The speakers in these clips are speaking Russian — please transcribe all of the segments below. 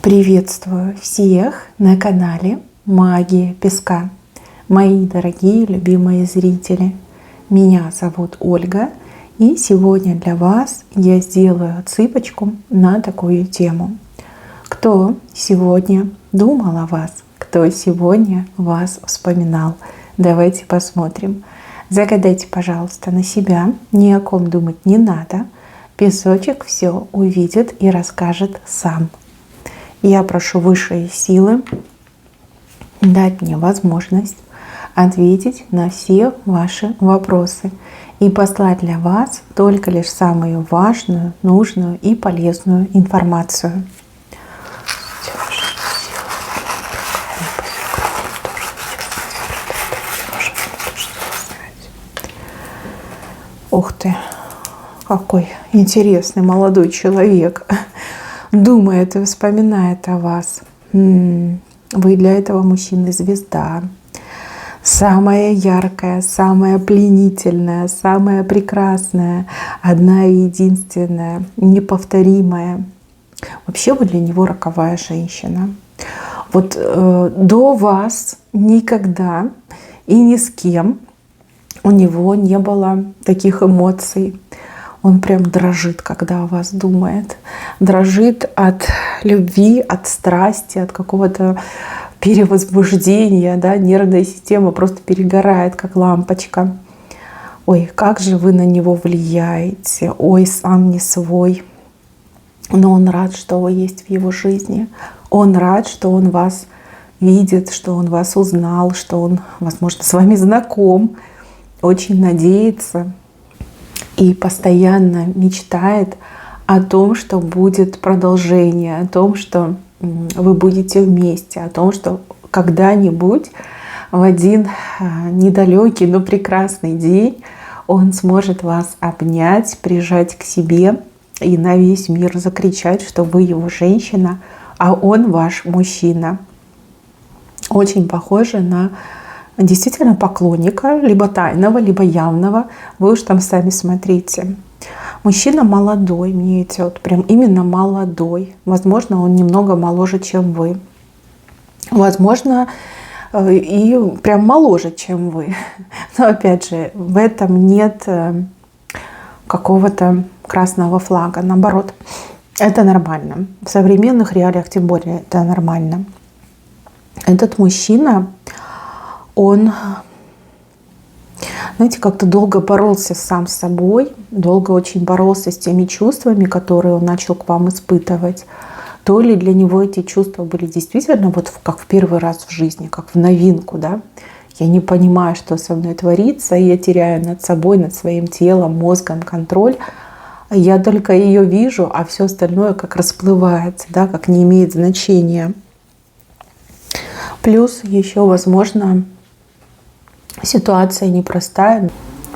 Приветствую всех на канале Магия Песка. Мои дорогие любимые зрители, меня зовут Ольга, и сегодня для вас я сделаю отсыпочку на такую тему. Кто сегодня думал о вас? Кто сегодня вас вспоминал? Давайте посмотрим. Загадайте, пожалуйста, на себя, ни о ком думать не надо. Песочек все увидит и расскажет сам. Я прошу высшие силы дать мне возможность ответить на все ваши вопросы и послать для вас только лишь самую важную, нужную и полезную информацию. Ух ты, какой интересный молодой человек. Думает и вспоминает о вас. Вы для этого мужчины звезда. Самая яркая, самая пленительная, самая прекрасная, одна и единственная, неповторимая. Вообще вы для него роковая женщина. Вот до вас никогда и ни с кем у него не было таких эмоций. Он прям дрожит, когда о вас думает. Дрожит от любви, от страсти, от какого-то перевозбуждения. Да? Нервная система просто перегорает, как лампочка. Ой, как же вы на него влияете. Ой, сам не свой. Но он рад, что вы есть в его жизни. Он рад, что он вас видит, что он вас узнал, что он, возможно, с вами знаком. Очень надеется. И постоянно мечтает о том, что будет продолжение, о том, что вы будете вместе, о том, что когда-нибудь в один недалекий, но прекрасный день он сможет вас обнять, прижать к себе и на весь мир закричать, что вы его женщина, а он ваш мужчина. Очень похоже на действительно поклонника, либо тайного, либо явного. Вы уж там сами смотрите. Мужчина молодой, мне идет, прям именно молодой. Возможно, он немного моложе, чем вы. Возможно, и прям моложе, чем вы. Но опять же, в этом нет какого-то красного флага. Наоборот, это нормально. В современных реалиях тем более это нормально. Этот мужчина, он, знаете, как-то долго боролся сам с собой, долго очень боролся с теми чувствами, которые он начал к вам испытывать. То ли для него эти чувства были действительно вот как в первый раз в жизни, как в новинку, да? Я не понимаю, что со мной творится, я теряю над собой, над своим телом, мозгом контроль. Я только ее вижу, а все остальное как расплывается, да, как не имеет значения. Плюс еще, возможно, ситуация непростая.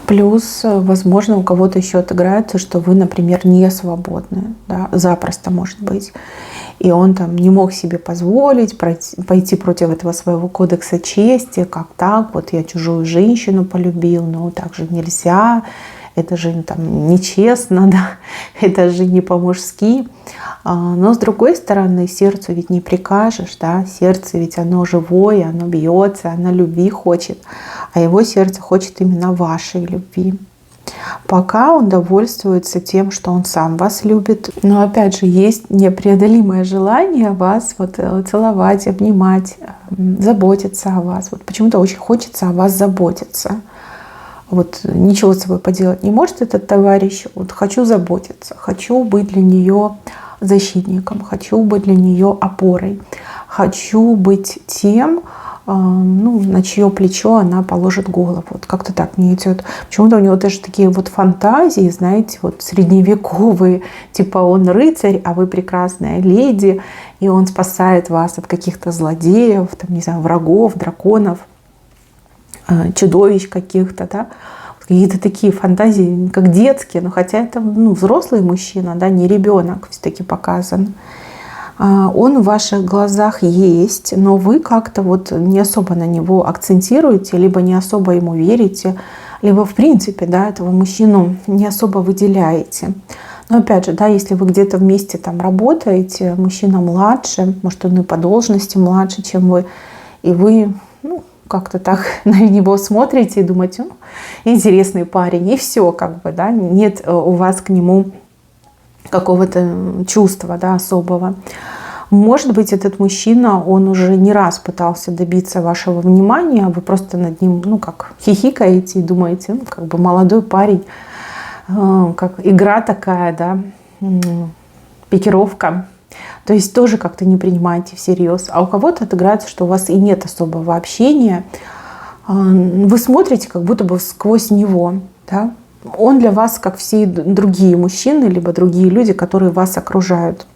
Плюс, возможно, у кого-то еще отыграется, что вы, например, не свободны. Да? Запросто может быть. И он там не мог себе позволить пойти против этого своего кодекса чести. Как так? Вот я чужую женщину полюбил, но так же нельзя. Это же там нечестно, да? Это же не по-мужски. Но с другой стороны, сердцу ведь не прикажешь, да? Сердце ведь оно живое, оно бьется, оно любви хочет. А его сердце хочет именно вашей любви. Пока он довольствуется тем, что он сам вас любит. Но опять же, есть непреодолимое желание вас вот целовать, обнимать, заботиться о вас. Вот почему-то очень хочется о вас заботиться. Вот ничего с собой поделать не может этот товарищ. Вот хочу заботиться, хочу быть для нее защитником, хочу быть для нее опорой, хочу быть тем, на чье плечо она положит голову. Вот как-то так мне идет. Почему-то у него даже такие вот фантазии, знаете, вот средневековые, типа он рыцарь, а вы прекрасная леди, и он спасает вас от каких-то злодеев, там, не знаю, врагов, драконов, чудовищ каких-то, да, какие-то такие фантазии, как детские, но хотя это взрослый мужчина, да, не ребенок все-таки показан. Он в ваших глазах есть, но вы как-то вот не особо на него акцентируете, либо не особо ему верите, либо в принципе, да, этого мужчину не особо выделяете. Но опять же, да, если вы где-то вместе там работаете, мужчина младше, может, он и по должности младше, чем вы, и вы, ну, как-то так на него смотрите и думаете, ну, интересный парень, и все, как бы, да, нет у вас к нему какого-то чувства, да, особого. Может быть, этот мужчина, он уже не раз пытался добиться вашего внимания, вы просто над ним, ну, как хихикаете и думаете, ну, как бы молодой парень, как игра такая, да, пикировка. То есть тоже как-то не принимайте всерьез. А у кого-то отыграется, что у вас и нет особого общения. Вы смотрите как будто бы сквозь него, да. Он для вас, как все другие мужчины, либо другие люди, которые вас окружают.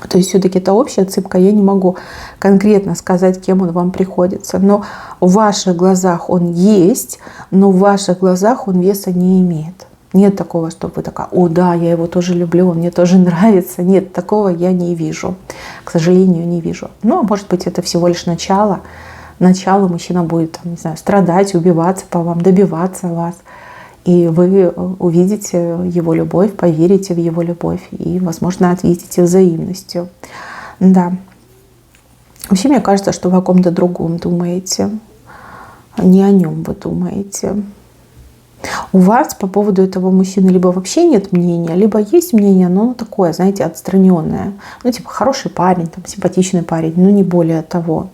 То есть все-таки это общая цыпка, я не могу конкретно сказать, кем он вам приходится. Но в ваших глазах он есть, но в ваших глазах он веса не имеет. Нет такого, что вы такая, о да, я его тоже люблю, он мне тоже нравится. Нет, такого я не вижу. К сожалению, не вижу. Но, может быть, это всего лишь начало. Начало мужчина будет, там, не знаю, страдать, убиваться по вам, добиваться вас. И вы увидите его любовь, поверите в его любовь и, возможно, ответите взаимностью. Да. Вообще, мне кажется, что вы о ком-то другом думаете. Не о нем вы думаете. У вас по поводу этого мужчины либо вообще нет мнения, либо есть мнение, но оно такое, знаете, отстраненное. Ну, типа, хороший парень, там, симпатичный парень, но не более того.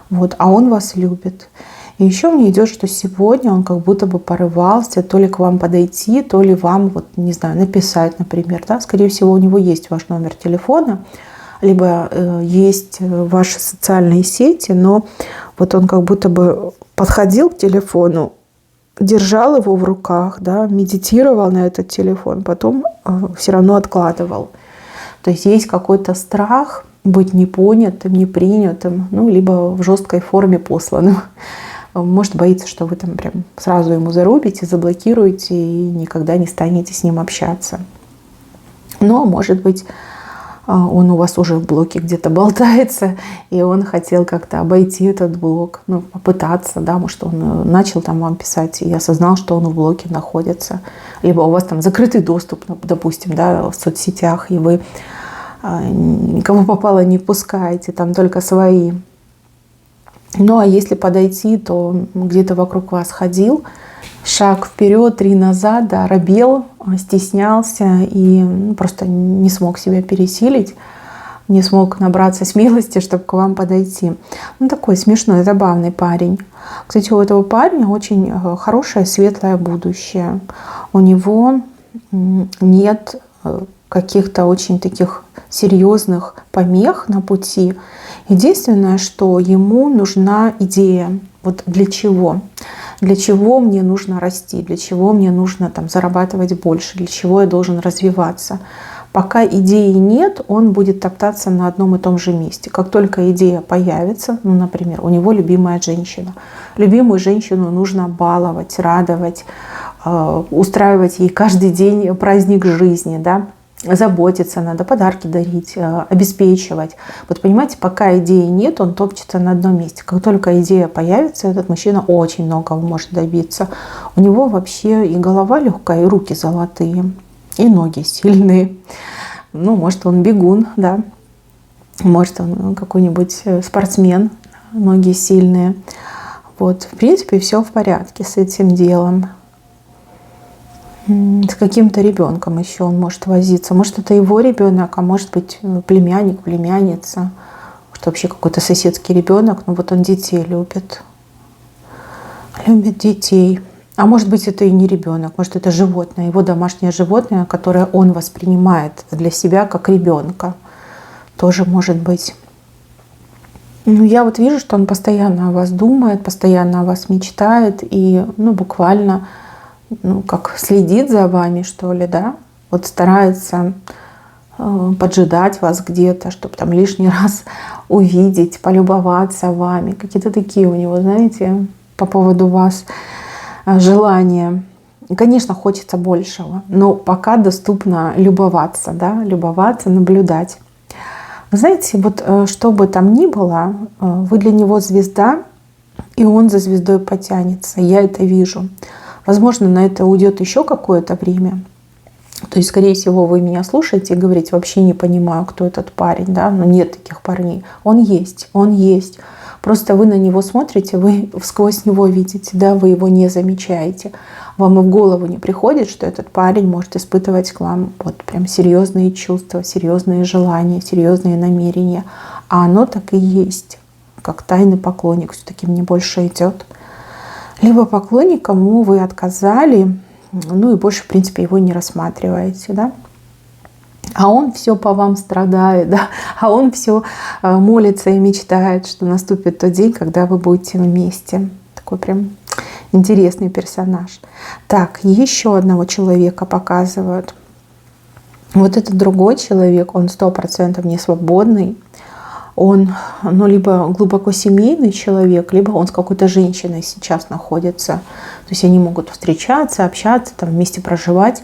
Вот. А он вас любит. И еще мне идет, что сегодня он как будто бы порывался то ли к вам подойти, то ли вам, вот, не знаю, написать, например. Да? Скорее всего, у него есть ваш номер телефона, либо есть ваши социальные сети, но вот он как будто бы подходил к телефону, держал его в руках, да, медитировал на этот телефон, потом все равно откладывал. То есть есть какой-то страх быть непонятым, непринятым, ну, либо в жесткой форме посланным. Может, боится, что вы там прям сразу ему зарубите, заблокируете и никогда не станете с ним общаться. Но, может быть, он у вас уже в блоке где-то болтается, и он хотел как-то обойти этот блок, ну, попытаться, да, может, он начал там вам писать и осознал, что он в блоке находится. Либо у вас там закрытый доступ, допустим, да, в соцсетях, и вы никого попало не пускаете, там только свои. Ну, а если подойти, то где-то вокруг вас ходил, шаг вперед, 3 назад, да, робел, стеснялся и просто не смог себя пересилить, не смог набраться смелости, чтобы к вам подойти. Ну, такой смешной, забавный парень. Кстати, у этого парня очень хорошее, светлое будущее. У него нет каких-то очень таких серьезных помех на пути. Единственное, что ему нужна идея. Вот для чего? Для чего мне нужно расти? Для чего мне нужно там зарабатывать больше? Для чего я должен развиваться? Пока идеи нет, он будет топтаться на одном и том же месте. Как только идея появится, ну, например, у него любимая женщина. Любимую женщину нужно баловать, радовать, устраивать ей каждый день праздник жизни, да? Заботиться надо, подарки дарить, обеспечивать. Вот понимаете, пока идеи нет, он топчется на одном месте. Как только идея появится, этот мужчина очень многого может добиться. У него вообще и голова легкая, и руки золотые, и ноги сильные. Ну, может, он бегун, да. Может, он какой-нибудь спортсмен, ноги сильные. Вот, в принципе, все в порядке с этим делом. С каким-то ребенком еще он может возиться. Может, это его ребенок, а может быть, племянник, племянница. Может, вообще какой-то соседский ребенок. Но вот он детей любит. Любит детей. А может быть, это и не ребенок. Может, это животное. Его домашнее животное, которое он воспринимает для себя как ребенка. Тоже может быть. Ну, я вот вижу, что он постоянно о вас думает, постоянно о вас мечтает. И, ну, буквально... ну, как следит за вами, что ли, да, вот старается поджидать вас где-то, чтобы там лишний раз увидеть, полюбоваться вами. Какие-то такие у него, знаете, по поводу вас желания. И, конечно, хочется большего, но пока доступно любоваться, да, любоваться, наблюдать. Вы знаете, вот что бы там ни было, вы для него звезда, и он за звездой потянется. Я это вижу. Возможно, на это уйдет еще какое-то время. То есть, скорее всего, вы меня слушаете и говорите, вообще не понимаю, кто этот парень, да, но нет таких парней. Он есть, он есть. Просто вы на него смотрите, вы сквозь него видите, да, вы его не замечаете. Вам и в голову не приходит, что этот парень может испытывать к вам вот прям серьезные чувства, серьезные желания, серьезные намерения. А оно так и есть, как тайный поклонник все-таки мне больше идет. Либо поклонник, кому вы отказали, ну и больше, в принципе, его не рассматриваете, да. А он все по вам страдает, да, а он все молится и мечтает, что наступит тот день, когда вы будете вместе. Такой прям интересный персонаж. Так, еще одного человека показывают. Вот этот другой человек, он 100% не свободный. Он, ну, либо глубоко семейный человек, либо он с какой-то женщиной сейчас находится. То есть они могут встречаться, общаться, там, вместе проживать.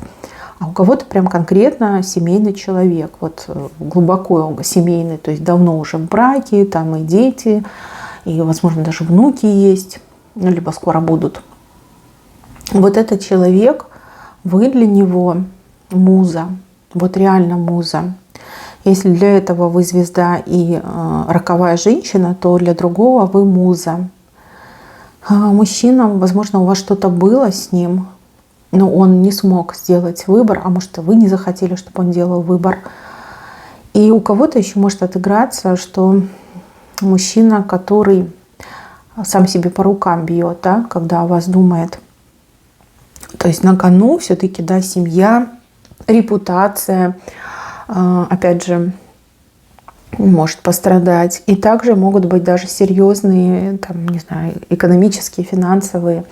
А у кого-то прям конкретно семейный человек, вот глубоко семейный, то есть давно уже в браке, там и дети, и, возможно, даже внуки есть, ну, либо скоро будут. Вот этот человек, вы для него муза, вот реально муза. Если для этого вы звезда и роковая женщина, то для другого вы муза. Мужчина, возможно, у вас что-то было с ним, но он не смог сделать выбор, а может, вы не захотели, чтобы он делал выбор. И у кого-то еще может отыграться, что мужчина, который сам себе по рукам бьет, да, когда о вас думает. То есть на кону все-таки, да, семья, репутация, опять же, может пострадать. И также могут быть даже серьезные, там, не знаю, экономические, финансовые,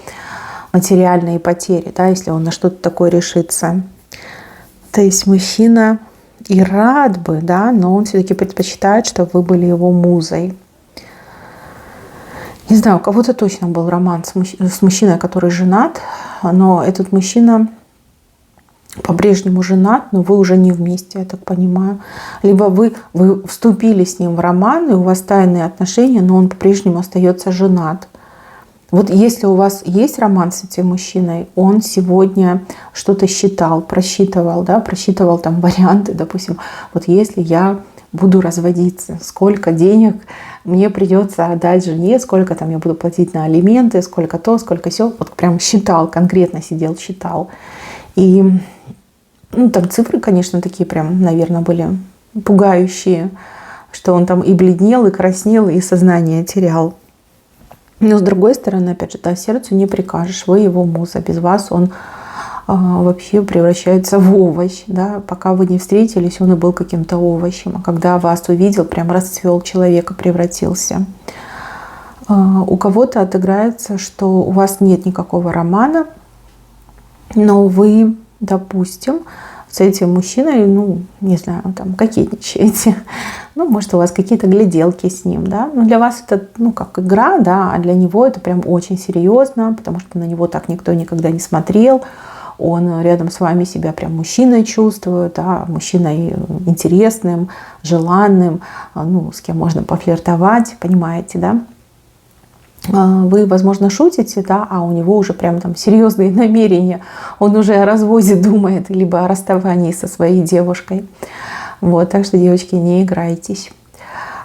материальные потери, да, если он на что-то такое решится. То есть мужчина и рад бы, да, но он все-таки предпочитает, чтобы вы были его музой. Не знаю, у кого-то точно был роман с мужчиной, который женат, но этот мужчина по-прежнему женат, но вы уже не вместе, я так понимаю. Либо вы вступили с ним в роман, и у вас тайные отношения, но он по-прежнему остается женат. Вот если у вас есть роман с этим мужчиной, он сегодня что-то считал, просчитывал, да, просчитывал там варианты, допустим, вот если я буду разводиться, сколько денег мне придется отдать жене, сколько там я буду платить на алименты, сколько то, сколько сё, вот прям считал, конкретно сидел, считал. И ну, там цифры, конечно, такие прям, наверное, были пугающие, что он там и бледнел, и краснел, и сознание терял. Но с другой стороны, опять же, да, сердцу не прикажешь, вы его муза, без вас он вообще превращается в овощ, да, пока вы не встретились, он и был каким-то овощем, а когда вас увидел, прям расцвел, человека превратился. У кого-то отыграется, что у вас нет никакого романа, но вы, допустим, с этим мужчиной, ну, не знаю, там, кокетничаете. Ну, может, у вас какие-то гляделки с ним, да. Но для вас это, ну, как игра, да, а для него это прям очень серьезно, потому что на него так никто никогда не смотрел. Он рядом с вами себя прям мужчиной чувствует, да, мужчиной интересным, желанным, ну, с кем можно пофлиртовать, понимаете, да. Вы, возможно, шутите, да, а у него уже прям там серьезные намерения. Он уже о разводе думает, либо о расставании со своей девушкой. Вот, так что, девочки, не играйтесь.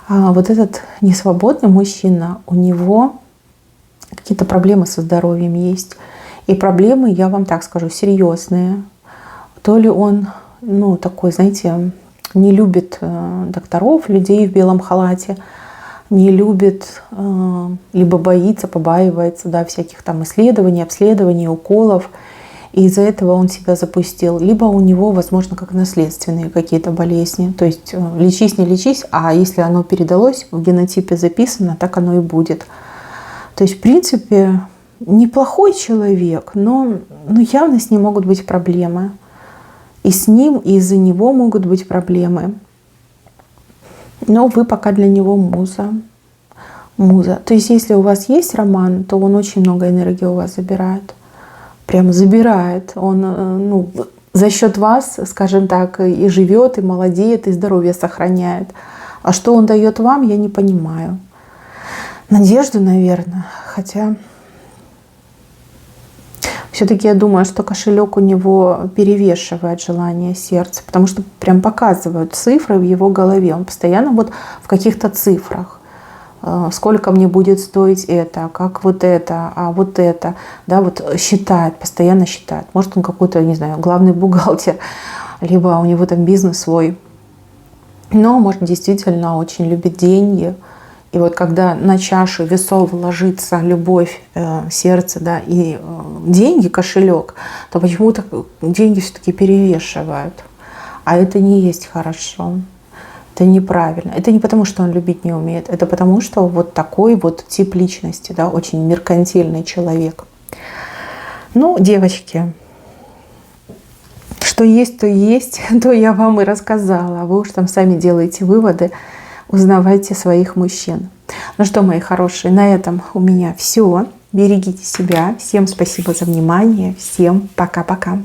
Вот этот несвободный мужчина, у него какие-то проблемы со здоровьем есть. И проблемы, я вам так скажу, серьезные. То ли он, ну, такой, знаете, не любит докторов, людей в белом халате, не любит, либо боится, побаивается, да, всяких там исследований, обследований, уколов. И из-за этого он себя запустил. Либо у него, возможно, как наследственные какие-то болезни. То есть лечись, не лечись, а если оно передалось, в генотипе записано, так оно и будет. То есть, в принципе, неплохой человек, но явно с ним могут быть проблемы. И с ним, и из-за него могут быть проблемы. Но вы пока для него муза. Муза. То есть, если у вас есть роман, то он очень много энергии у вас забирает. Прям забирает. Он, ну, за счет вас, скажем так, и живет, и молодеет, и здоровье сохраняет. А что он дает вам, я не понимаю. Надежду, наверное. Хотя Все-таки я думаю, что кошелек у него перевешивает желание сердца, потому что прям показывают цифры в его голове. Он постоянно вот в каких-то цифрах. Сколько мне будет стоить это, как вот это, а вот это. Да, вот считает, постоянно считает. Может, он какой-то, не знаю, главный бухгалтер, либо у него там бизнес свой. Но, может, действительно очень любит деньги. И вот когда на чашу весов ложится любовь, сердце, да, и деньги, кошелек, то почему-то деньги все-таки перевешивают. А это не есть хорошо. Это неправильно. Это не потому, что он любить не умеет. Это потому, что вот такой вот тип личности, да, очень меркантильный человек. Ну, девочки, что есть, то я вам и рассказала. А вы уж там сами делаете выводы, узнавайте своих мужчин. Ну что, мои хорошие, на этом у меня все. Берегите себя. Всем спасибо за внимание. Всем пока-пока.